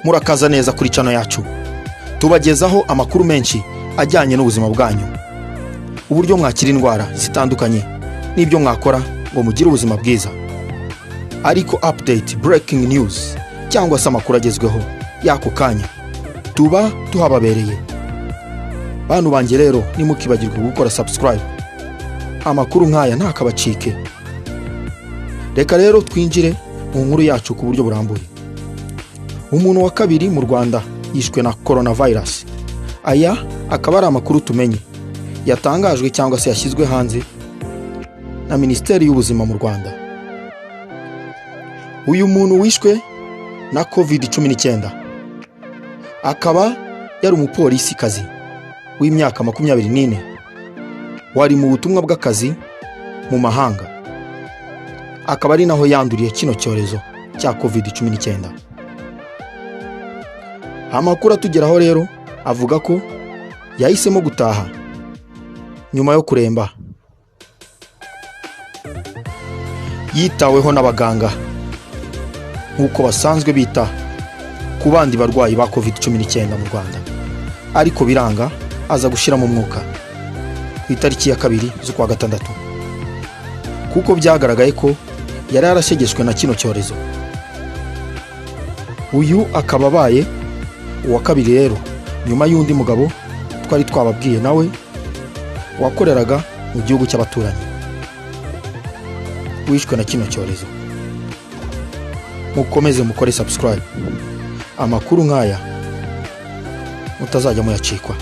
murakaza neza kuri channel yacu. Tubagezaho amakuru menshi ajyanye n'ubuzima bwanyu, uburyo mwakira indwara zitandukanye n'ibyo mwakora ngo mugire ubuzima bwiza. Ariko update, breaking news cyangwa se amakuru agezweho yako kanya tuba tuhababereye. Bantu banjye rero nimukibagirwa gukora subscribe, amakuru nkaya ntakabacike. Reka rero twinjire mu nkuru yacu ku buryo burambuye. Umuntu wa kabiri mu Rwanda yishwe na coronavirus. Aya akaba ari amakuru tumenye yatangajwe cyangwa se yashyizwe hanze na Minisiteri y'Ubuzima mu Rwanda. Uyu muntu wishwe na COVID-19 akaba yari umupolisi kazi w'imyaka 24 wari mu butumwa bw'akazi mu mahanga. Akaba ari naho yanduriye kino cyorezo cya COVID-19. Amakuru atugeraho rero avuga ko yahisemo gutaha nyuma yo kuremba. Yitaweho n'abaganga nk'uko basanzwe bita ku bandi barwayi ba COVID-19 mu Rwanda, ariko biranga aza gushira mu mwuka ku itariki ya 2 z'ukwa gatandatu, kuko byagaragaye ko yari yarashegeshwe na kino cyorezo. Uyu akaba abaye uwa kabiri rero nyuma y'undi mugabo twari twababwiye nawe wakoreraga mu gihugu cy'abaturanyi wishwe na kino cyorezo. Mukomeze mukore subscribe, amakuru nkaya mutazajya muyacikwa.